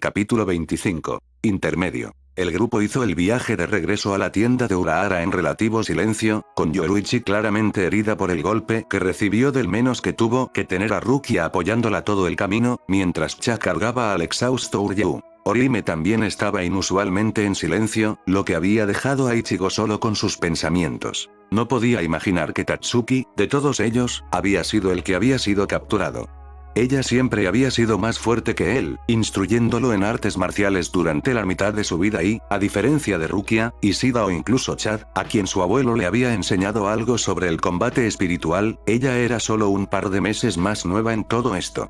Capítulo 25. Intermedio. El grupo hizo el viaje de regreso a la tienda de Urahara en relativo silencio, con Yoruichi claramente herida por el golpe que recibió del menos que tuvo que tener a Rukia apoyándola todo el camino, mientras Cha cargaba al exhausto Uryu. Orihime también estaba inusualmente en silencio, lo que había dejado a Ichigo solo con sus pensamientos. No podía imaginar que Tatsuki, de todos ellos, había sido el que había sido capturado. Ella siempre había sido más fuerte que él, instruyéndolo en artes marciales durante la mitad de su vida y, a diferencia de Rukia, Ishida o incluso Chad, a quien su abuelo le había enseñado algo sobre el combate espiritual, ella era solo un par de meses más nueva en todo esto.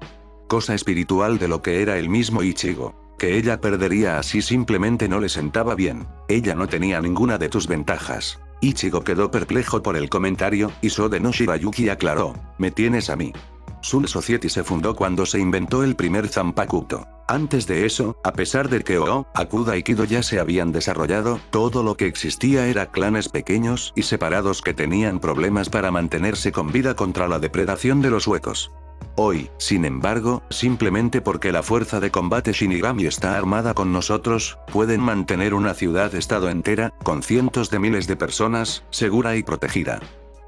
Cosa espiritual de lo que era el mismo Ichigo. Que ella perdería así simplemente no le sentaba bien. Ella no tenía ninguna de tus ventajas. Ichigo quedó perplejo por el comentario, y Sode no Shirayuki aclaró: me tienes a mí. Soul Society se fundó cuando se inventó el primer Zanpakuto. Antes de eso, a pesar de que Oho, Akuda y Kido ya se habían desarrollado, todo lo que existía era clanes pequeños y separados que tenían problemas para mantenerse con vida contra la depredación de los huecos. Hoy, sin embargo, simplemente porque la fuerza de combate Shinigami está armada con nosotros, pueden mantener una ciudad-estado entera, con cientos de miles de personas, segura y protegida.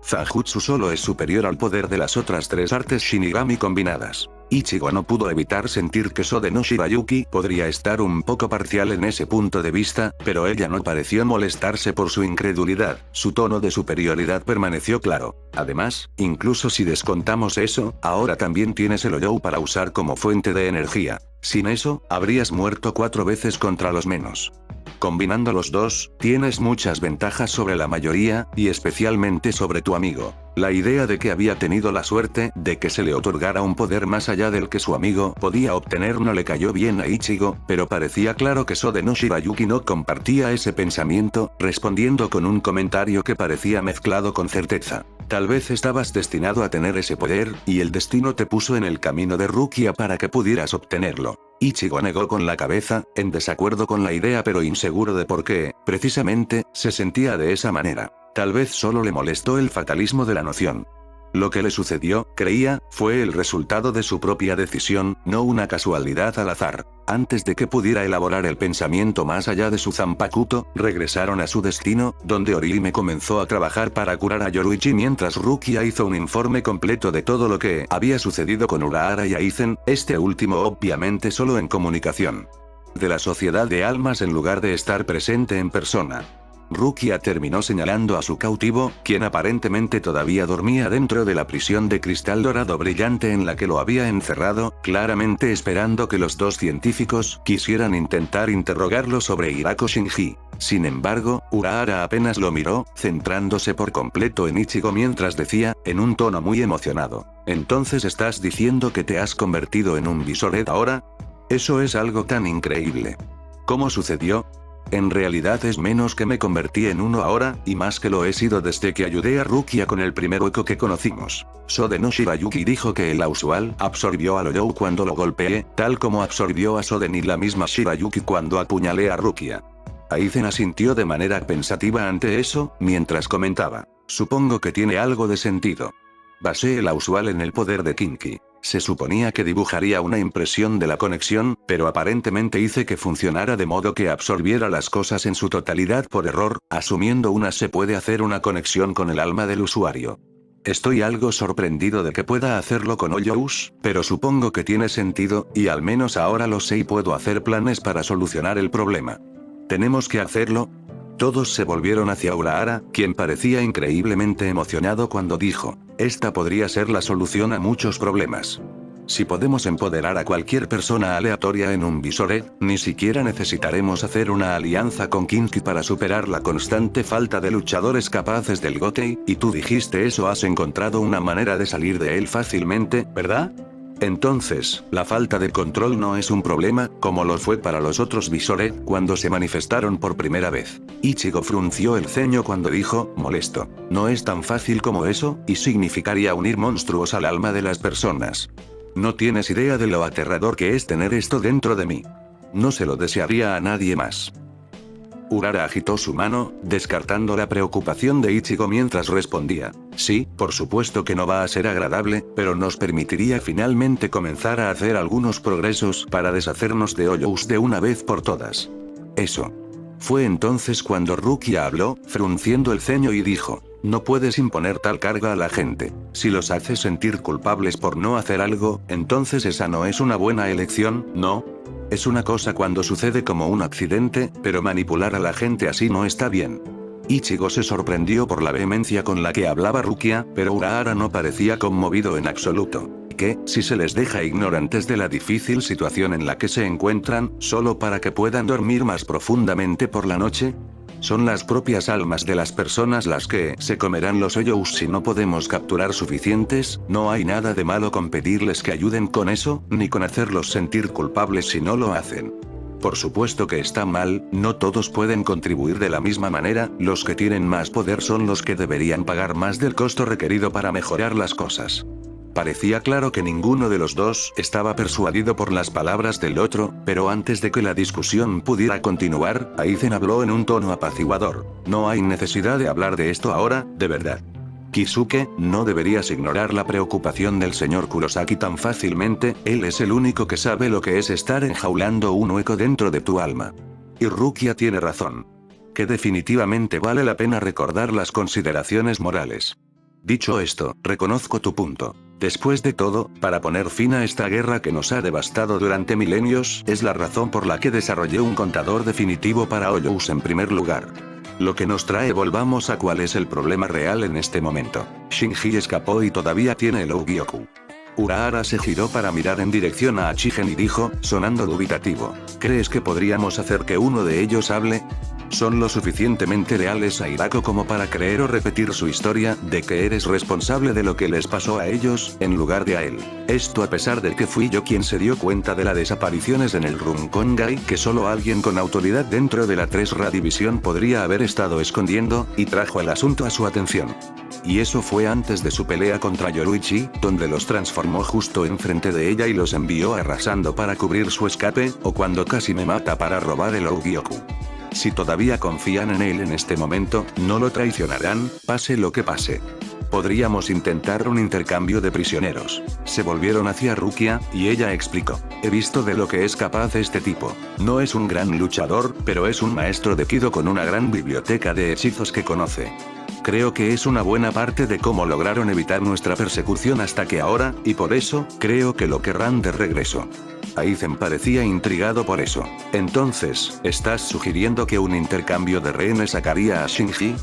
Zanjutsu solo es superior al poder de las otras tres artes Shinigami combinadas. Ichigo no pudo evitar sentir que Sode no Shirayuki podría estar un poco parcial en ese punto de vista, pero ella no pareció molestarse por su incredulidad, su tono de superioridad permaneció claro. Además, incluso si descontamos eso, ahora también tienes el Oyou para usar como fuente de energía. Sin eso, habrías muerto 4 veces contra los menos. Combinando los dos, tienes muchas ventajas sobre la mayoría, y especialmente sobre tu amigo. La idea de que había tenido la suerte de que se le otorgara un poder más allá del que su amigo podía obtener no le cayó bien a Ichigo, pero parecía claro que Sode no Shirayuki no compartía ese pensamiento, respondiendo con un comentario que parecía mezclado con certeza. Tal vez estabas destinado a tener ese poder, y el destino te puso en el camino de Rukia para que pudieras obtenerlo. Ichigo negó con la cabeza, en desacuerdo con la idea pero inseguro de por qué, precisamente, se sentía de esa manera. Tal vez solo le molestó el fatalismo de la noción. Lo que le sucedió, creía, fue el resultado de su propia decisión, no una casualidad al azar. Antes de que pudiera elaborar el pensamiento más allá de su Zanpakuto, regresaron a su destino, donde Orihime comenzó a trabajar para curar a Yoruichi mientras Rukia hizo un informe completo de todo lo que había sucedido con Urahara y Aizen, este último obviamente solo en comunicación. De la sociedad de almas en lugar de estar presente en persona. Rukia terminó señalando a su cautivo, quien aparentemente todavía dormía dentro de la prisión de cristal dorado brillante en la que lo había encerrado, claramente esperando que los dos científicos quisieran intentar interrogarlo sobre Hirako Shinji. Sin embargo, Urahara apenas lo miró, centrándose por completo en Ichigo mientras decía, en un tono muy emocionado: ¿entonces estás diciendo que te has convertido en un Visored ahora? Eso es algo tan increíble. ¿Cómo sucedió? En realidad es menos que me convertí en uno ahora, y más que lo he sido desde que ayudé a Rukia con el primer hueco que conocimos. Sode no Shirayuki dijo que el Ausual absorbió al Oyou cuando lo golpeé, tal como absorbió a Soden y la misma Shirayuki cuando apuñalé a Rukia. Aizen asintió de manera pensativa ante eso, mientras comentaba: supongo que tiene algo de sentido. Basé el Ausual en el poder de Kinki. Se suponía que dibujaría una impresión de la conexión, pero aparentemente hice que funcionara de modo que absorbiera las cosas en su totalidad por error, asumiendo una se puede hacer una conexión con el alma del usuario. Estoy algo sorprendido de que pueda hacerlo con Oyous, pero supongo que tiene sentido, y al menos ahora lo sé y puedo hacer planes para solucionar el problema. ¿Tenemos que hacerlo? Todos se volvieron hacia Urahara, quien parecía increíblemente emocionado cuando dijo: esta podría ser la solución a muchos problemas. Si podemos empoderar a cualquier persona aleatoria en un Visored, ni siquiera necesitaremos hacer una alianza con Kinki para superar la constante falta de luchadores capaces del Gotei, y tú dijiste eso, has encontrado una manera de salir de él fácilmente, ¿verdad? Entonces, la falta de control no es un problema, como lo fue para los otros Visored cuando se manifestaron por primera vez. Ichigo frunció el ceño cuando dijo, molesto: no es tan fácil como eso, y significaría unir monstruos al alma de las personas. No tienes idea de lo aterrador que es tener esto dentro de mí. No se lo desearía a nadie más. Urara agitó su mano, descartando la preocupación de Ichigo mientras respondía. Sí, por supuesto que no va a ser agradable, pero nos permitiría finalmente comenzar a hacer algunos progresos para deshacernos de Hoyous de una vez por todas. Eso. Fue entonces cuando Rukia habló, frunciendo el ceño y dijo: no puedes imponer tal carga a la gente. Si los haces sentir culpables por no hacer algo, entonces esa no es una buena elección, ¿no? Es una cosa cuando sucede como un accidente, pero manipular a la gente así no está bien. Ichigo se sorprendió por la vehemencia con la que hablaba Rukia, pero Urahara no parecía conmovido en absoluto. ¿Qué, si se les deja ignorantes de la difícil situación en la que se encuentran, solo para que puedan dormir más profundamente por la noche? Son las propias almas de las personas las que se comerán los Hoyous si no podemos capturar suficientes. No hay nada de malo con pedirles que ayuden con eso, ni con hacerlos sentir culpables si no lo hacen. Por supuesto que está mal, no todos pueden contribuir de la misma manera, los que tienen más poder son los que deberían pagar más del costo requerido para mejorar las cosas. Parecía claro que ninguno de los dos estaba persuadido por las palabras del otro, pero antes de que la discusión pudiera continuar, Aizen habló en un tono apaciguador. No hay necesidad de hablar de esto ahora, de verdad. Kisuke, no deberías ignorar la preocupación del señor Kurosaki tan fácilmente, él es el único que sabe lo que es estar enjaulando un hueco dentro de tu alma. Y Rukia tiene razón. Que definitivamente vale la pena recordar las consideraciones morales. Dicho esto, reconozco tu punto. Después de todo, para poner fin a esta guerra que nos ha devastado durante milenios, es la razón por la que desarrollé un contador definitivo para Hoyous en primer lugar. Lo que nos trae, volvamos a cuál es el problema real en este momento. Shinji escapó y todavía tiene el Ogyoku. Urahara se giró para mirar en dirección a Achigen y dijo, sonando dubitativo: ¿crees que podríamos hacer que uno de ellos hable? Son lo suficientemente leales a Hirako como para creer o repetir su historia, de que eres responsable de lo que les pasó a ellos, en lugar de a él. Esto a pesar de que fui yo quien se dio cuenta de las desapariciones en el Runkongai, que solo alguien con autoridad dentro de la 3 División podría haber estado escondiendo, y trajo el asunto a su atención. Y eso fue antes de su pelea contra Yoruichi, donde los transformó justo enfrente de ella y los envió arrasando para cubrir su escape, o cuando casi me mata para robar el Ogyoku. Si todavía confían en él en este momento, no lo traicionarán, pase lo que pase. Podríamos intentar un intercambio de prisioneros. Se volvieron hacia Rukia, y ella explicó: he visto de lo que es capaz este tipo. No es un gran luchador, pero es un maestro de Kido con una gran biblioteca de hechizos que conoce. Creo que es una buena parte de cómo lograron evitar nuestra persecución hasta que ahora, y por eso, creo que lo querrán de regreso. Aizen parecía intrigado por eso. Entonces, ¿estás sugiriendo que un intercambio de rehenes sacaría a Shinji?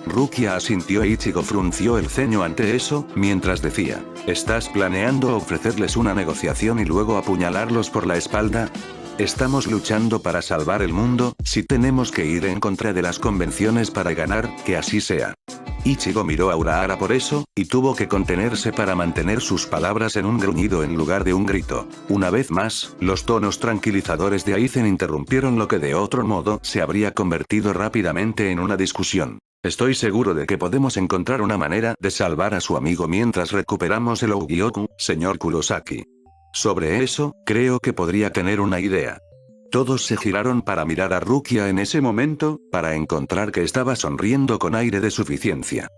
Rukia asintió e Ichigo frunció el ceño ante eso, mientras decía: ¿estás planeando ofrecerles una negociación y luego apuñalarlos por la espalda? Estamos luchando para salvar el mundo, si tenemos que ir en contra de las convenciones para ganar, que así sea. Ichigo miró a Urahara por eso, y tuvo que contenerse para mantener sus palabras en un gruñido en lugar de un grito. Una vez más, los tonos tranquilizadores de Aizen interrumpieron lo que de otro modo se habría convertido rápidamente en una discusión. Estoy seguro de que podemos encontrar una manera de salvar a su amigo mientras recuperamos el Ogyoku, señor Kurosaki. Sobre eso, creo que podría tener una idea. Todos se giraron para mirar a Rukia en ese momento, para encontrar que estaba sonriendo con aire de suficiencia.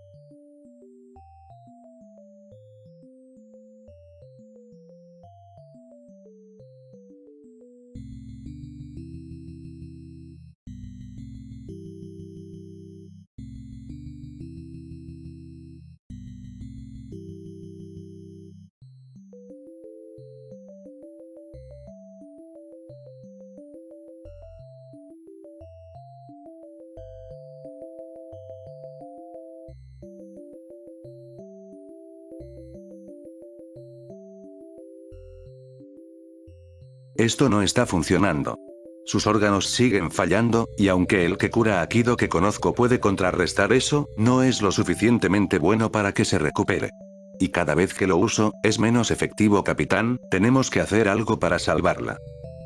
Esto no está funcionando. Sus órganos siguen fallando, y aunque el que cura a Kido que conozco puede contrarrestar eso, no es lo suficientemente bueno para que se recupere. Y cada vez que lo uso, es menos efectivo, capitán, tenemos que hacer algo para salvarla.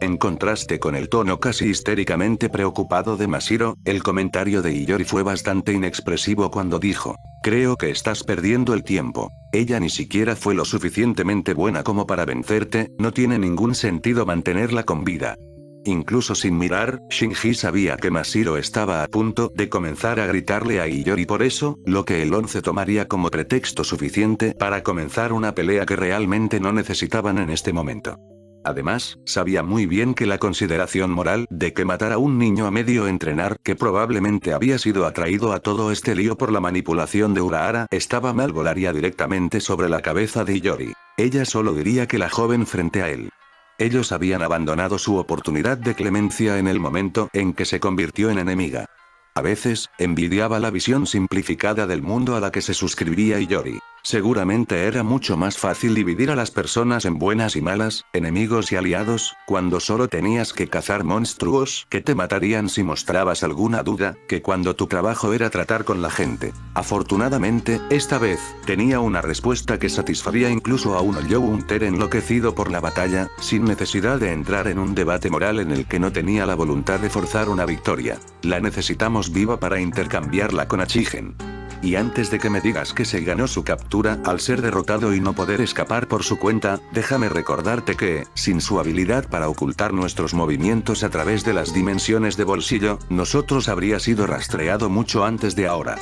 En contraste con el tono casi histéricamente preocupado de Mashiro, el comentario de Iyori fue bastante inexpresivo cuando dijo: creo que estás perdiendo el tiempo. Ella ni siquiera fue lo suficientemente buena como para vencerte, no tiene ningún sentido mantenerla con vida. Incluso sin mirar, Shinji sabía que Mashiro estaba a punto de comenzar a gritarle a Hiyori por eso, lo que el 11 tomaría como pretexto suficiente para comenzar una pelea que realmente no necesitaban en este momento. Además, sabía muy bien que la consideración moral de que matar a un niño a medio entrenar que probablemente había sido atraído a todo este lío por la manipulación de Urahara estaba mal, volaría directamente sobre la cabeza de Hiyori. Ella solo diría que la joven frente a él. Ellos habían abandonado su oportunidad de clemencia en el momento en que se convirtió en enemiga. A veces, envidiaba la visión simplificada del mundo a la que se suscribía Hiyori. Seguramente era mucho más fácil dividir a las personas en buenas y malas, enemigos y aliados, cuando solo tenías que cazar monstruos que te matarían si mostrabas alguna duda, que cuando tu trabajo era tratar con la gente. Afortunadamente, esta vez, tenía una respuesta que satisfaría incluso a un Hunter enloquecido por la batalla, sin necesidad de entrar en un debate moral en el que no tenía la voluntad de forzar una victoria. La necesitamos viva para intercambiarla con Achigen. Y antes de que me digas que se ganó su captura al ser derrotado y no poder escapar por su cuenta, déjame recordarte que, sin su habilidad para ocultar nuestros movimientos a través de las dimensiones de bolsillo, nosotros habría sido rastreado mucho antes de ahora.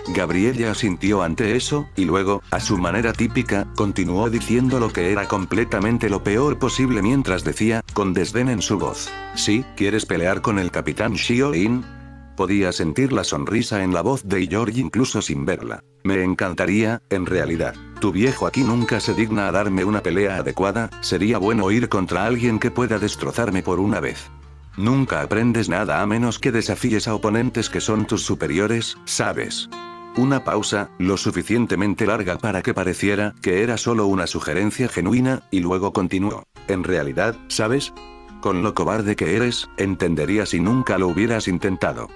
Gabriella asintió ante eso, y luego, a su manera típica, continuó diciendo lo que era completamente lo peor posible mientras decía, con desdén en su voz: ¿Sí, quieres pelear con el capitán Shio-in? Podía sentir la sonrisa en la voz de Hiyori incluso sin verla. Me encantaría, en realidad. Tu viejo aquí nunca se digna a darme una pelea adecuada, sería bueno ir contra alguien que pueda destrozarme por una vez. Nunca aprendes nada a menos que desafíes a oponentes que son tus superiores, ¿sabes? Una pausa, lo suficientemente larga para que pareciera que era solo una sugerencia genuina, y luego continuó. En realidad, ¿sabes? Con lo cobarde que eres, entenderías si nunca lo hubieras intentado.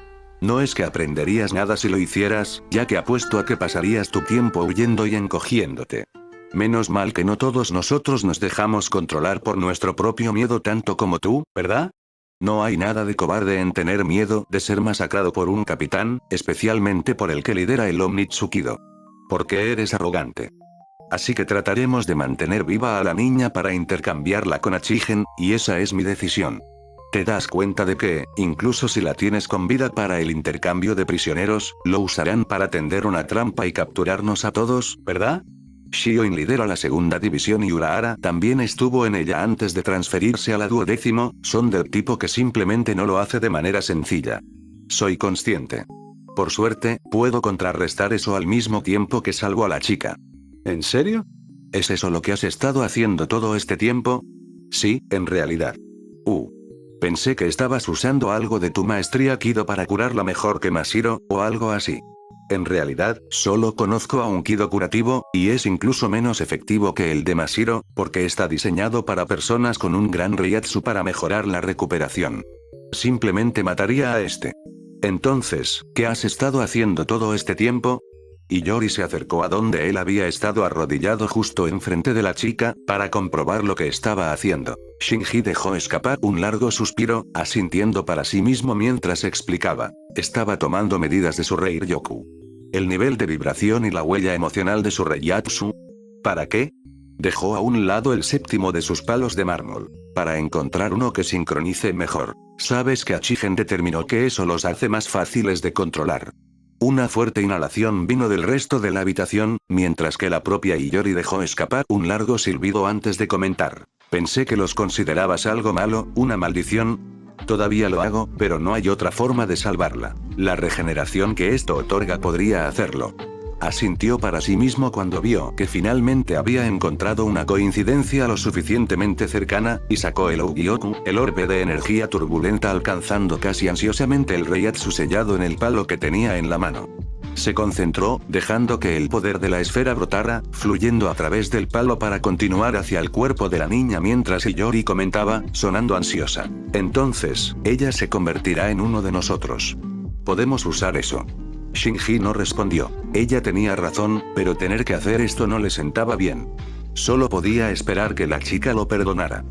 No es que aprenderías nada si lo hicieras, ya que apuesto a que pasarías tu tiempo huyendo y encogiéndote. Menos mal que no todos nosotros nos dejamos controlar por nuestro propio miedo tanto como tú, ¿verdad? No hay nada de cobarde en tener miedo de ser masacrado por un capitán, especialmente por el que lidera el Omnitsukido. Porque eres arrogante. Así que trataremos de mantener viva a la niña para intercambiarla con Achigen, y esa es mi decisión. Te das cuenta de que, incluso si la tienes con vida para el intercambio de prisioneros, lo usarán para tender una trampa y capturarnos a todos, ¿verdad? Shio-in lidera la segunda división y Urahara también estuvo en ella antes de transferirse a la 12ª, son del tipo que simplemente no lo hace de manera sencilla. Soy consciente. Por suerte, puedo contrarrestar eso al mismo tiempo que salvo a la chica. ¿En serio? ¿Es eso lo que has estado haciendo todo este tiempo? Sí, en realidad. Pensé que estabas usando algo de tu maestría Kido para curarla mejor que Mashiro, o algo así. En realidad, solo conozco a un Kido curativo, y es incluso menos efectivo que el de Mashiro, porque está diseñado para personas con un gran Reiatsu para mejorar la recuperación. Simplemente mataría a este. Entonces, ¿qué has estado haciendo todo este tiempo? Hiyori se acercó a donde él había estado arrodillado justo enfrente de la chica, para comprobar lo que estaba haciendo. Shinji dejó escapar un largo suspiro, asintiendo para sí mismo mientras explicaba. Estaba tomando medidas de su Reiryoku. El nivel de vibración y la huella emocional de su Reiatsu. ¿Para qué? Dejó a un lado el séptimo de sus palos de mármol. Para encontrar uno que sincronice mejor. Sabes que Achigen determinó que eso los hace más fáciles de controlar. Una fuerte inhalación vino del resto de la habitación, mientras que la propia Hiyori dejó escapar un largo silbido antes de comentar. Pensé que los considerabas algo malo, una maldición. Todavía lo hago, pero no hay otra forma de salvarla. La regeneración que esto otorga podría hacerlo. Asintió para sí mismo cuando vio que finalmente había encontrado una coincidencia lo suficientemente cercana, y sacó el Ogyoku, el orbe de energía turbulenta alcanzando casi ansiosamente el Reiatsu sellado en el palo que tenía en la mano. Se concentró, dejando que el poder de la esfera brotara, fluyendo a través del palo para continuar hacia el cuerpo de la niña mientras Hiyori comentaba, sonando ansiosa. Entonces, ella se convertirá en uno de nosotros. Podemos usar eso. Shinji no respondió. Ella tenía razón, pero tener que hacer esto no le sentaba bien. Solo podía esperar que la chica lo perdonara.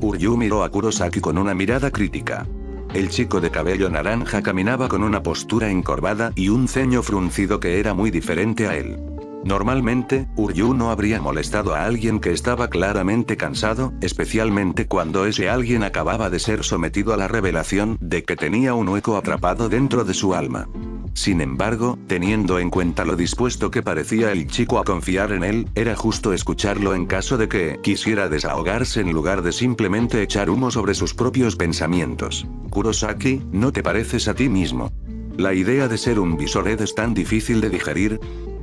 Uryu miró a Kurosaki con una mirada crítica. El chico de cabello naranja caminaba con una postura encorvada y un ceño fruncido que era muy diferente a él. Normalmente, Uryu no habría molestado a alguien que estaba claramente cansado, especialmente cuando ese alguien acababa de ser sometido a la revelación de que tenía un hueco atrapado dentro de su alma. Sin embargo, teniendo en cuenta lo dispuesto que parecía el chico a confiar en él, era justo escucharlo en caso de que quisiera desahogarse en lugar de simplemente echar humo sobre sus propios pensamientos. Kurosaki, ¿no te pareces a ti mismo? ¿La idea de ser un Visored es tan difícil de digerir?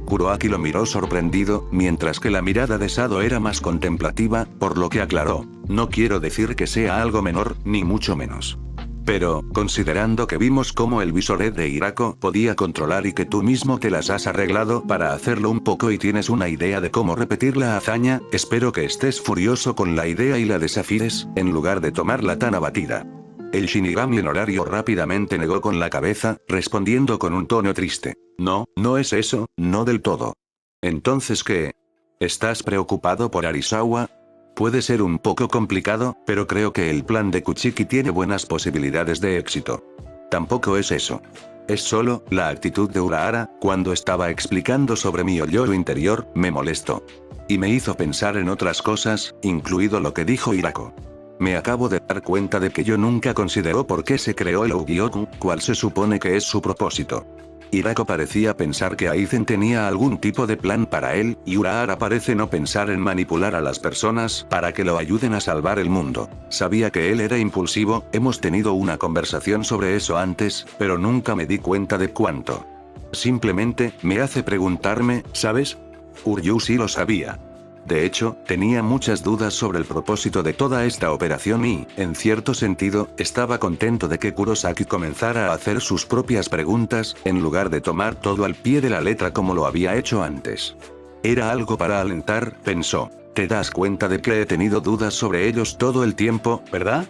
Kuroaki lo miró sorprendido, mientras que la mirada de Sado era más contemplativa, por lo que aclaró: no quiero decir que sea algo menor, ni mucho menos. Pero, considerando que vimos cómo el Visored de Hirako podía controlar y que tú mismo te las has arreglado para hacerlo un poco y tienes una idea de cómo repetir la hazaña, espero que estés furioso con la idea y la desafíes, en lugar de tomarla tan abatida. El Shinigami honorario rápidamente negó con la cabeza, respondiendo con un tono triste: no, no es eso, no del todo. ¿Entonces qué? ¿Estás preocupado por Arisawa? Puede ser un poco complicado, pero creo que el plan de Kuchiki tiene buenas posibilidades de éxito. Tampoco es eso. Es solo, la actitud de Urahara, cuando estaba explicando sobre mi yo interior, me molestó. Y me hizo pensar en otras cosas, incluido lo que dijo Hirako. Me acabo de dar cuenta de que yo nunca consideró por qué se creó el Ogyoku, cuál se supone que es su propósito. Hirako parecía pensar que Aizen tenía algún tipo de plan para él, y Urahara parece no pensar en manipular a las personas para que lo ayuden a salvar el mundo. Sabía que él era impulsivo, hemos tenido una conversación sobre eso antes, pero nunca me di cuenta de cuánto. Simplemente, me hace preguntarme, ¿sabes? Uryu sí lo sabía. De hecho, tenía muchas dudas sobre el propósito de toda esta operación y, en cierto sentido, estaba contento de que Kurosaki comenzara a hacer sus propias preguntas, en lugar de tomar todo al pie de la letra como lo había hecho antes. Era algo para alentar, pensó. Te das cuenta de que he tenido dudas sobre ellos todo el tiempo, ¿verdad?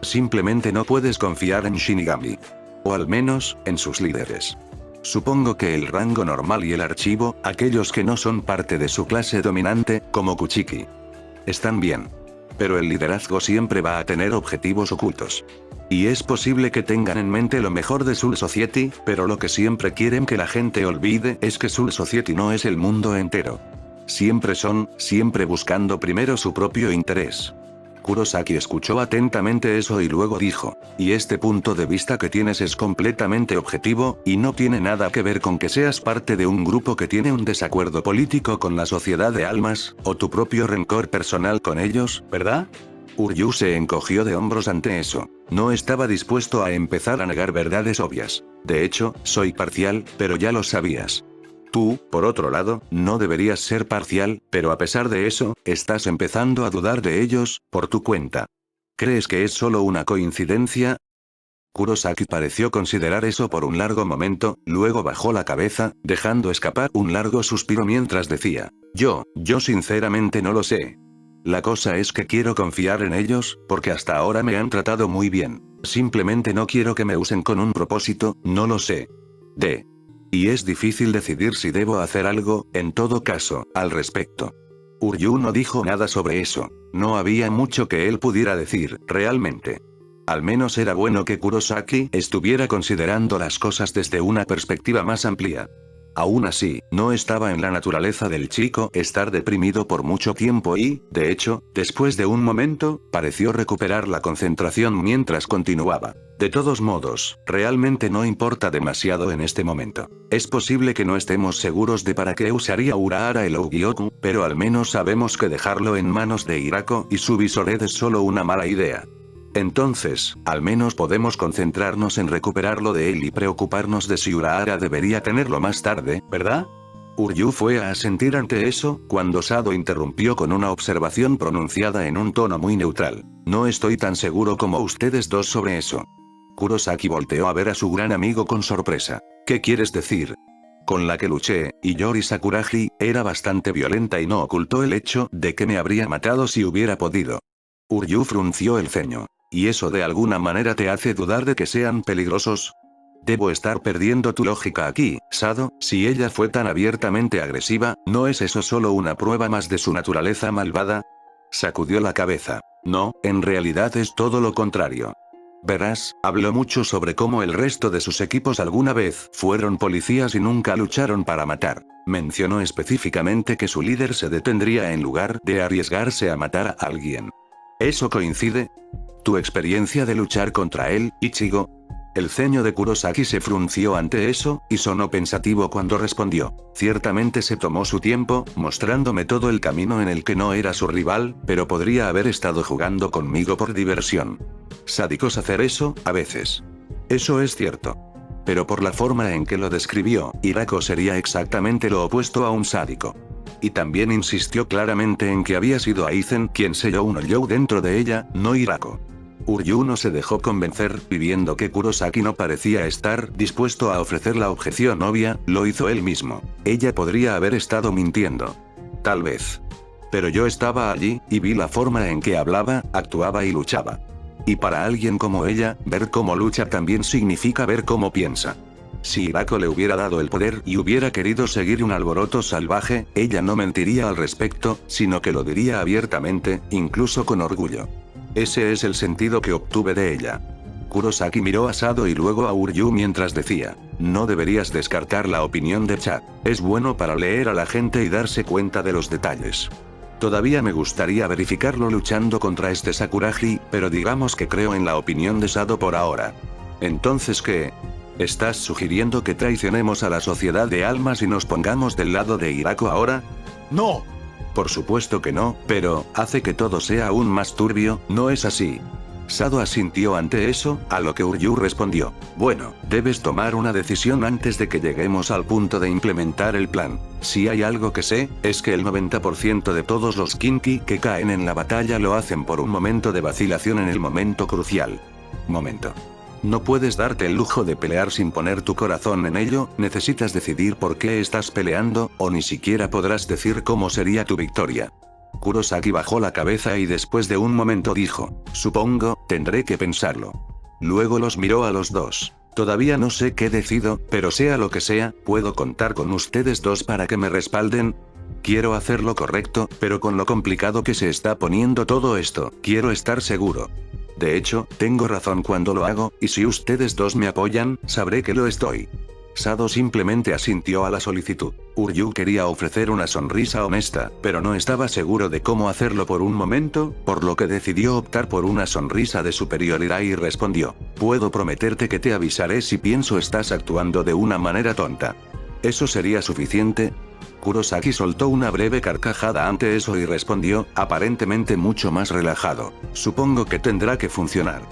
Simplemente no puedes confiar en Shinigami. O al menos, en sus líderes. Supongo que el rango normal y el archivo, aquellos que no son parte de su clase dominante, como Kuchiki. Están bien. Pero el liderazgo siempre va a tener objetivos ocultos. Y es posible que tengan en mente lo mejor de Soul Society, pero lo que siempre quieren que la gente olvide es que Soul Society no es el mundo entero. Siempre buscando primero su propio interés. Kurosaki escuchó atentamente eso y luego dijo: y este punto de vista que tienes es completamente objetivo, y no tiene nada que ver con que seas parte de un grupo que tiene un desacuerdo político con la sociedad de almas, o tu propio rencor personal con ellos, ¿verdad? Uryu se encogió de hombros ante eso. No estaba dispuesto a empezar a negar verdades obvias. De hecho, soy parcial, pero ya lo sabías. Tú, por otro lado, no deberías ser parcial, pero a pesar de eso, estás empezando a dudar de ellos, por tu cuenta. ¿Crees que es solo una coincidencia? Kurosaki pareció considerar eso por un largo momento, luego bajó la cabeza, dejando escapar un largo suspiro mientras decía: yo sinceramente no lo sé. La cosa es que quiero confiar en ellos, porque hasta ahora me han tratado muy bien. Simplemente no quiero que me usen con un propósito, no lo sé. Y es difícil decidir si debo hacer algo, en todo caso, al respecto. Uryu no dijo nada sobre eso. No había mucho que él pudiera decir, realmente. Al menos era bueno que Kurosaki estuviera considerando las cosas desde una perspectiva más amplia. Aún así, no estaba en la naturaleza del chico estar deprimido por mucho tiempo y, de hecho, después de un momento, pareció recuperar la concentración mientras continuaba. De todos modos, realmente no importa demasiado en este momento. Es posible que no estemos seguros de para qué usaría Urahara el Ogyoku, pero al menos sabemos que dejarlo en manos de Hirako y su Visored es solo una mala idea. Entonces, al menos podemos concentrarnos en recuperarlo de él y preocuparnos de si Urahara debería tenerlo más tarde, ¿verdad? Uryu fue a asentir ante eso, cuando Sado interrumpió con una observación pronunciada en un tono muy neutral. No estoy tan seguro como ustedes dos sobre eso. Kurosaki volteó a ver a su gran amigo con sorpresa. ¿Qué quieres decir? Con la que luché, y Yori Sakuragi, era bastante violenta y no ocultó el hecho de que me habría matado si hubiera podido. Uryu frunció el ceño. ¿Y eso de alguna manera te hace dudar de que sean peligrosos? Debo estar perdiendo tu lógica aquí, Sado, si ella fue tan abiertamente agresiva, ¿no es eso solo una prueba más de su naturaleza malvada? Sacudió la cabeza. No, en realidad es todo lo contrario. Verás, habló mucho sobre cómo el resto de sus equipos alguna vez fueron policías y nunca lucharon para matar. Mencionó específicamente que su líder se detendría en lugar de arriesgarse a matar a alguien. ¿Eso coincide? ¿Tu experiencia de luchar contra él, Ichigo? El ceño de Kurosaki se frunció ante eso, y sonó pensativo cuando respondió. Ciertamente se tomó su tiempo, mostrándome todo el camino en el que no era su rival, pero podría haber estado jugando conmigo por diversión. Sádicos hacer eso, a veces. Eso es cierto. Pero por la forma en que lo describió, Hirako sería exactamente lo opuesto a un sádico. Y también insistió claramente en que había sido Aizen quien selló un hoyo dentro de ella, no Hirako. Uryu no se dejó convencer, y viendo que Kurosaki no parecía estar dispuesto a ofrecer la objeción obvia, lo hizo él mismo. Ella podría haber estado mintiendo. Tal vez. Pero yo estaba allí, y vi la forma en que hablaba, actuaba y luchaba. Y para alguien como ella, ver cómo lucha también significa ver cómo piensa. Si Hirako le hubiera dado el poder y hubiera querido seguir un alboroto salvaje, ella no mentiría al respecto, sino que lo diría abiertamente, incluso con orgullo. Ese es el sentido que obtuve de ella. Kurosaki miró a Sado y luego a Uryu mientras decía, no deberías descartar la opinión de Chad. Es bueno para leer a la gente y darse cuenta de los detalles. Todavía me gustaría verificarlo luchando contra este Sakuragi, pero digamos que creo en la opinión de Sado por ahora. Entonces, ¿qué? ¿Estás sugiriendo que traicionemos a la sociedad de almas y nos pongamos del lado de Hirako ahora? ¡No! Por supuesto que no, pero hace que todo sea aún más turbio, ¿no es así? Sado asintió ante eso, a lo que Uryu respondió. Bueno, debes tomar una decisión antes de que lleguemos al punto de implementar el plan. Si hay algo que sé, es que el 90% de todos los Kinki que caen en la batalla lo hacen por un momento de vacilación en el momento crucial. Momento. No puedes darte el lujo de pelear sin poner tu corazón en ello, necesitas decidir por qué estás peleando, o ni siquiera podrás decir cómo sería tu victoria. Kurosaki bajó la cabeza y después de un momento dijo, supongo, tendré que pensarlo. Luego los miró a los dos. Todavía no sé qué decido, pero sea lo que sea, ¿puedo contar con ustedes dos para que me respalden? Quiero hacer lo correcto, pero con lo complicado que se está poniendo todo esto, quiero estar seguro. De hecho, tengo razón cuando lo hago, y si ustedes dos me apoyan, sabré que lo estoy. Sado simplemente asintió a la solicitud. Uryu quería ofrecer una sonrisa honesta, pero no estaba seguro de cómo hacerlo por un momento, por lo que decidió optar por una sonrisa de superioridad y respondió, puedo prometerte que te avisaré si pienso estás actuando de una manera tonta. ¿Eso sería suficiente? Kurosaki soltó una breve carcajada ante eso y respondió, aparentemente mucho más relajado. Supongo que tendrá que funcionar.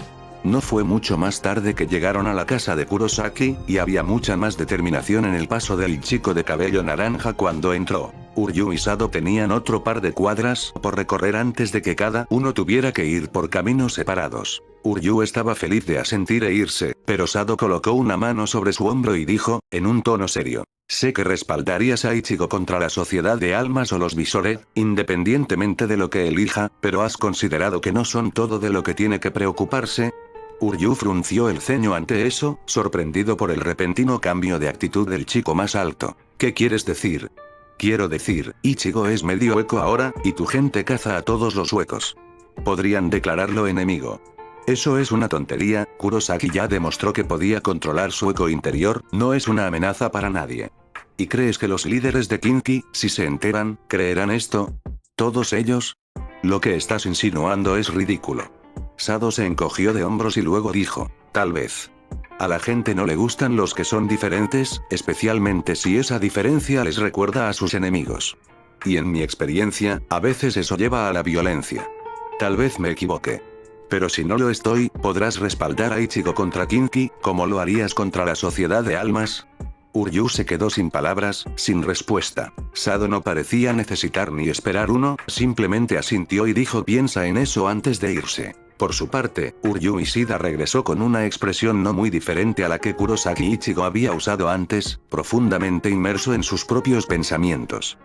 No fue mucho más tarde que llegaron a la casa de Kurosaki, y había mucha más determinación en el paso del chico de cabello naranja cuando entró. Uryu y Sado tenían otro par de cuadras por recorrer antes de que cada uno tuviera que ir por caminos separados. Uryu estaba feliz de asentir e irse, pero Sado colocó una mano sobre su hombro y dijo, en un tono serio. Sé que respaldarías a Ichigo contra la sociedad de almas o los Visored, independientemente de lo que elija, pero has considerado que no son todo de lo que tiene que preocuparse. Uryu frunció el ceño ante eso, sorprendido por el repentino cambio de actitud del chico más alto. ¿Qué quieres decir? Quiero decir, Ichigo es medio hueco ahora, y tu gente caza a todos los huecos. Podrían declararlo enemigo. Eso es una tontería, Kurosaki ya demostró que podía controlar su eco interior, no es una amenaza para nadie. ¿Y crees que los líderes de Kinki, si se enteran, creerán esto? ¿Todos ellos? Lo que estás insinuando es ridículo. Sado se encogió de hombros y luego dijo, tal vez. A la gente no le gustan los que son diferentes, especialmente si esa diferencia les recuerda a sus enemigos. Y en mi experiencia, a veces eso lleva a la violencia. Tal vez me equivoque. Pero si no lo estoy, ¿podrás respaldar a Ichigo contra Kinki, como lo harías contra la sociedad de almas? Uryu se quedó sin palabras, sin respuesta. Sado no parecía necesitar ni esperar uno, simplemente asintió y dijo piensa en eso antes de irse. Por su parte, Uryu Ishida regresó con una expresión no muy diferente a la que Kurosaki Ichigo había usado antes, profundamente inmerso en sus propios pensamientos.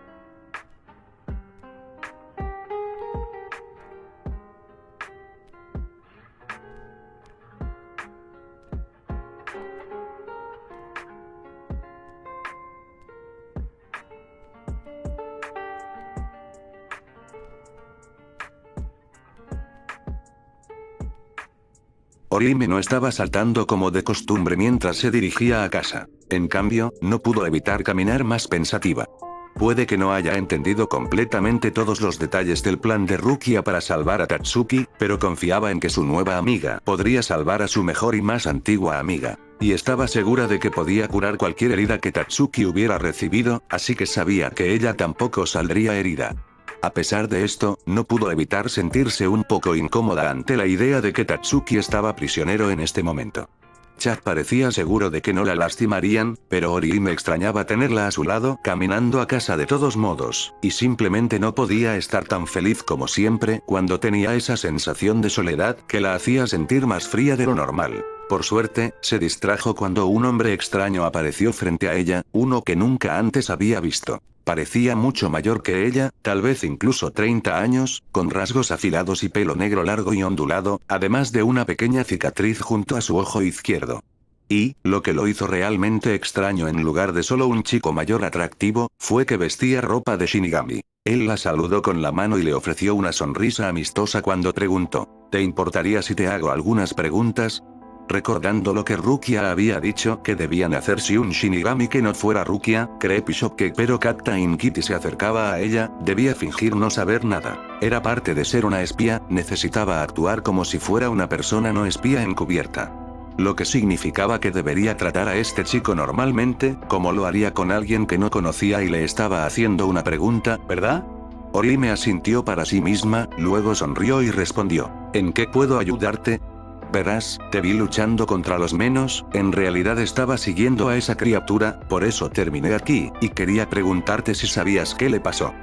Orihime no estaba saltando como de costumbre mientras se dirigía a casa. En cambio, no pudo evitar caminar más pensativa. Puede que no haya entendido completamente todos los detalles del plan de Rukia para salvar a Tatsuki, pero confiaba en que su nueva amiga podría salvar a su mejor y más antigua amiga. Y estaba segura de que podía curar cualquier herida que Tatsuki hubiera recibido, así que sabía que ella tampoco saldría herida. A pesar de esto, no pudo evitar sentirse un poco incómoda ante la idea de que Tatsuki estaba prisionero en este momento. Chad parecía seguro de que no la lastimarían, pero Orihime extrañaba tenerla a su lado caminando a casa de todos modos, y simplemente no podía estar tan feliz como siempre cuando tenía esa sensación de soledad que la hacía sentir más fría de lo normal. Por suerte, se distrajo cuando un hombre extraño apareció frente a ella, uno que nunca antes había visto. Parecía mucho mayor que ella, tal vez incluso 30 años, con rasgos afilados y pelo negro largo y ondulado, además de una pequeña cicatriz junto a su ojo izquierdo. Y, lo que lo hizo realmente extraño en lugar de solo un chico mayor atractivo, fue que vestía ropa de Shinigami. Él la saludó con la mano y le ofreció una sonrisa amistosa cuando preguntó: ¿Te importaría si te hago algunas preguntas? Recordando lo que Rukia había dicho que debían hacer si un Shinigami que no fuera Rukia, creepy que pero Captain Kitty se acercaba a ella, debía fingir no saber nada. Era parte de ser una espía, necesitaba actuar como si fuera una persona no espía encubierta. Lo que significaba que debería tratar a este chico normalmente, como lo haría con alguien que no conocía y le estaba haciendo una pregunta, ¿verdad? Orihime asintió para sí misma, luego sonrió y respondió: ¿En qué puedo ayudarte? Verás, te vi luchando contra los menos, en realidad estaba siguiendo a esa criatura, por eso terminé aquí, y quería preguntarte si sabías qué le pasó.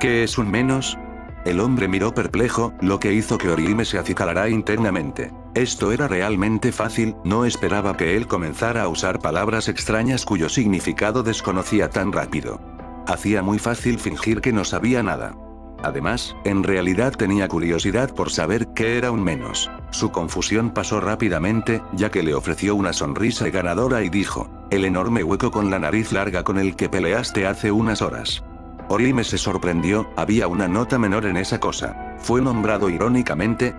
¿Qué es un menos? El hombre miró perplejo, lo que hizo que Orihime se acicalara internamente. Esto era realmente fácil, no esperaba que él comenzara a usar palabras extrañas cuyo significado desconocía tan rápido. Hacía muy fácil fingir que no sabía nada. Además, en realidad tenía curiosidad por saber qué era un menos. Su confusión pasó rápidamente, ya que le ofreció una sonrisa ganadora y dijo: el enorme hueco con la nariz larga con el que peleaste hace unas horas. Orihime se sorprendió, había una nota menor en esa cosa. ¿Fue nombrado irónicamente?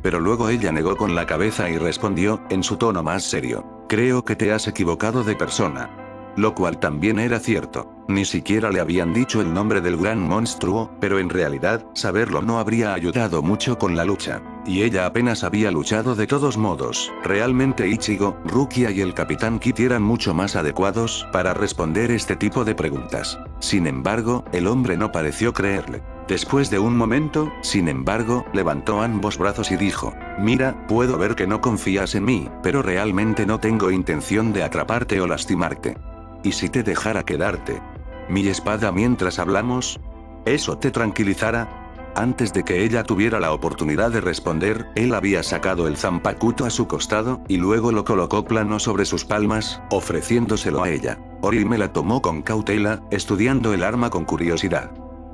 Pero luego ella negó con la cabeza y respondió, en su tono más serio: creo que te has equivocado de persona. Lo cual también era cierto. Ni siquiera le habían dicho el nombre del gran monstruo, pero en realidad, saberlo no habría ayudado mucho con la lucha. Y ella apenas había luchado de todos modos. Realmente Ichigo, Rukia y el Capitán Kitty eran mucho más adecuados para responder este tipo de preguntas. Sin embargo, el hombre no pareció creerle. Después de un momento, sin embargo, levantó ambos brazos y dijo: mira, puedo ver que no confías en mí, pero realmente no tengo intención de atraparte o lastimarte. ¿Y si te dejara quedarte mi espada mientras hablamos? ¿Eso te tranquilizara? Antes de que ella tuviera la oportunidad de responder, él había sacado el zanpakuto a su costado, y luego lo colocó plano sobre sus palmas, ofreciéndoselo a ella. Orihime la tomó con cautela, estudiando el arma con curiosidad.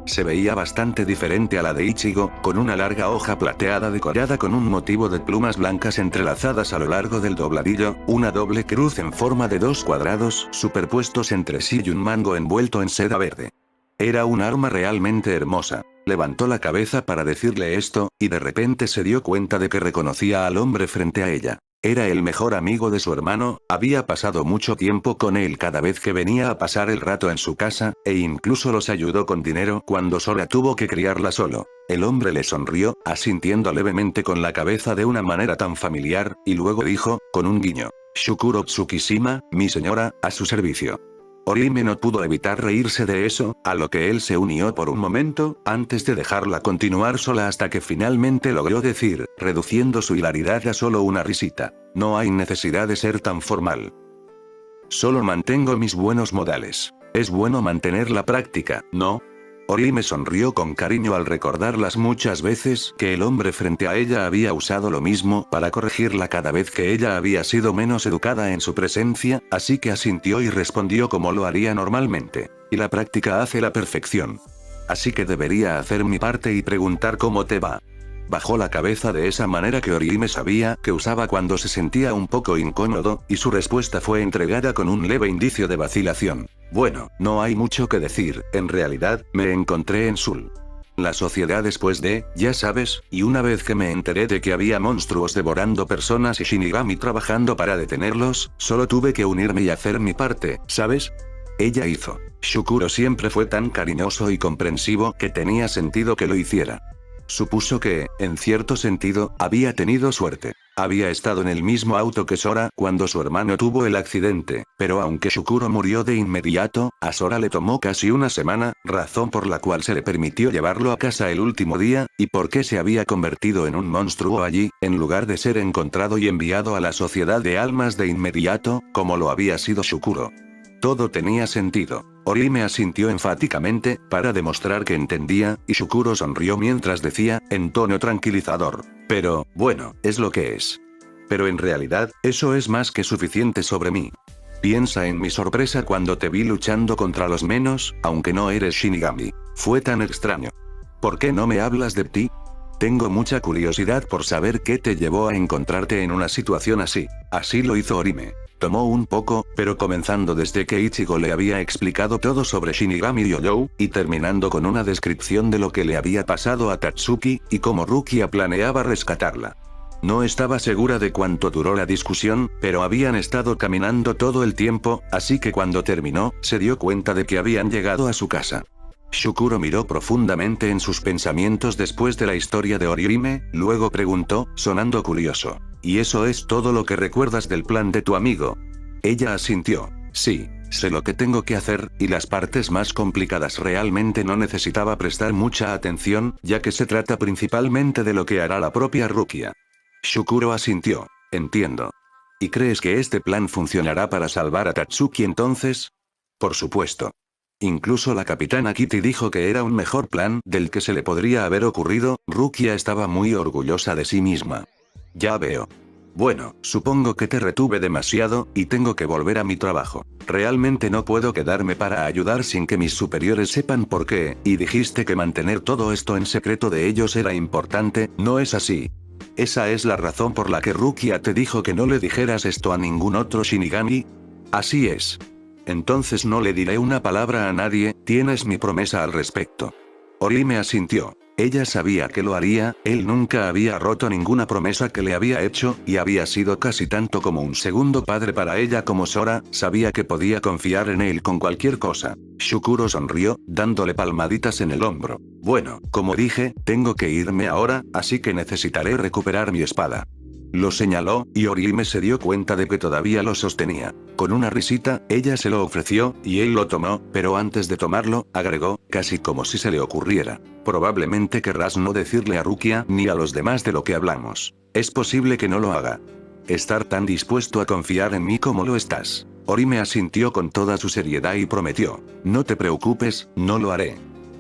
Se veía bastante diferente a la de Ichigo, con una larga hoja plateada decorada con un motivo de plumas blancas entrelazadas a lo largo del dobladillo, una doble cruz en forma de dos cuadrados superpuestos entre sí y un mango envuelto en seda verde. Era un arma realmente hermosa. Levantó la cabeza para decirle esto, y de repente se dio cuenta de que reconocía al hombre frente a ella. Era el mejor amigo de su hermano, había pasado mucho tiempo con él cada vez que venía a pasar el rato en su casa, e incluso los ayudó con dinero cuando Sora tuvo que criarla solo. El hombre le sonrió, asintiendo levemente con la cabeza de una manera tan familiar, y luego dijo, con un guiño: Shukuro Tsukishima, mi señora, a su servicio. Orihime no pudo evitar reírse de eso, a lo que él se unió por un momento, antes de dejarla continuar sola hasta que finalmente logró decir, reduciendo su hilaridad a solo una risita: no hay necesidad de ser tan formal. Solo mantengo mis buenos modales. Es bueno mantener la práctica, ¿no? Orihime sonrió con cariño al recordar las muchas veces que el hombre frente a ella había usado lo mismo para corregirla cada vez que ella había sido menos educada en su presencia, así que asintió y respondió como lo haría normalmente. Y la práctica hace la perfección. Así que debería hacer mi parte y preguntar cómo te va. Bajó la cabeza de esa manera que Orihime sabía que usaba cuando se sentía un poco incómodo, y su respuesta fue entregada con un leve indicio de vacilación. Bueno, no hay mucho que decir, en realidad, me encontré en Seoul. La sociedad después de, ya sabes, y una vez que me enteré de que había monstruos devorando personas y Shinigami trabajando para detenerlos, solo tuve que unirme y hacer mi parte, ¿sabes? Ella hizo. Shukuro siempre fue tan cariñoso y comprensivo que tenía sentido que lo hiciera. Supuso que, en cierto sentido, había tenido suerte. Había estado en el mismo auto que Sora cuando su hermano tuvo el accidente, pero aunque Shukuro murió de inmediato, a Sora le tomó casi una semana, razón por la cual se le permitió llevarlo a casa el último día, y por qué se había convertido en un monstruo allí, en lugar de ser encontrado y enviado a la sociedad de almas de inmediato, como lo había sido Shukuro. Todo tenía sentido. Orihime asintió enfáticamente, para demostrar que entendía, y Shukuro sonrió mientras decía, en tono tranquilizador. Pero, bueno, es lo que es. Pero en realidad, eso es más que suficiente sobre mí. Piensa en mi sorpresa cuando te vi luchando contra los menos, aunque no eres Shinigami. Fue tan extraño. ¿Por qué no me hablas de ti? Tengo mucha curiosidad por saber qué te llevó a encontrarte en una situación así. Así lo hizo Orihime. Tomó un poco, pero comenzando desde que Ichigo le había explicado todo sobre Shinigami Yoyou, y terminando con una descripción de lo que le había pasado a Tatsuki, y cómo Rukia planeaba rescatarla. No estaba segura de cuánto duró la discusión, pero habían estado caminando todo el tiempo, así que cuando terminó, se dio cuenta de que habían llegado a su casa. Shukuro miró profundamente en sus pensamientos después de la historia de Orihime, luego preguntó, sonando curioso. ¿Y eso es todo lo que recuerdas del plan de tu amigo? Ella asintió. Sí, sé lo que tengo que hacer, y las partes más complicadas realmente no necesitaba prestar mucha atención, ya que se trata principalmente de lo que hará la propia Rukia. Shukuro asintió. Entiendo. ¿Y crees que este plan funcionará para salvar a Tatsuki entonces? Por supuesto. Incluso la capitana Kitty dijo que era un mejor plan del que se le podría haber ocurrido. Rukia estaba muy orgullosa de sí misma. Ya veo. Bueno, supongo que te retuve demasiado, y tengo que volver a mi trabajo. Realmente no puedo quedarme para ayudar sin que mis superiores sepan por qué, y dijiste que mantener todo esto en secreto de ellos era importante, ¿no es así? ¿Esa es la razón por la que Rukia te dijo que no le dijeras esto a ningún otro Shinigami? Así es. Entonces no le diré una palabra a nadie, tienes mi promesa al respecto. Orihime asintió. Ella sabía que lo haría, él nunca había roto ninguna promesa que le había hecho, y había sido casi tanto como un segundo padre para ella como Sora, sabía que podía confiar en él con cualquier cosa. Shukuro sonrió, dándole palmaditas en el hombro. Bueno, como dije, tengo que irme ahora, así que necesitaré recuperar mi espada. Lo señaló, y Orihime se dio cuenta de que todavía lo sostenía. Con una risita, ella se lo ofreció, y él lo tomó, pero antes de tomarlo, agregó, casi como si se le ocurriera. Probablemente querrás no decirle a Rukia ni a los demás de lo que hablamos. Es posible que no lo haga. Estar tan dispuesto a confiar en mí como lo estás. Orihime asintió con toda su seriedad y prometió. No te preocupes, no lo haré.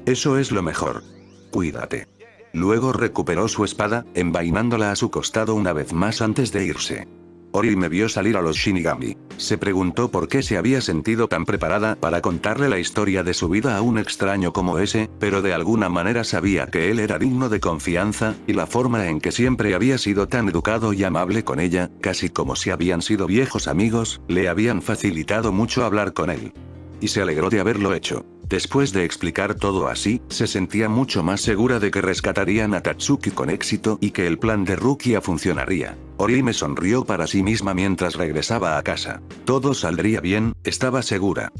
Eso es lo mejor. Cuídate. Luego recuperó su espada, envainándola a su costado una vez más antes de irse. Orihime vio salir a los Shinigami. Se preguntó por qué se había sentido tan preparada para contarle la historia de su vida a un extraño como ese, pero de alguna manera sabía que él era digno de confianza, y la forma en que siempre había sido tan educado y amable con ella, casi como si habían sido viejos amigos, le habían facilitado mucho hablar con él. Y se alegró de haberlo hecho. Después de explicar todo así, se sentía mucho más segura de que rescatarían a Tatsuki con éxito y que el plan de Rukia funcionaría. Orihime sonrió para sí misma mientras regresaba a casa. Todo saldría bien, estaba segura.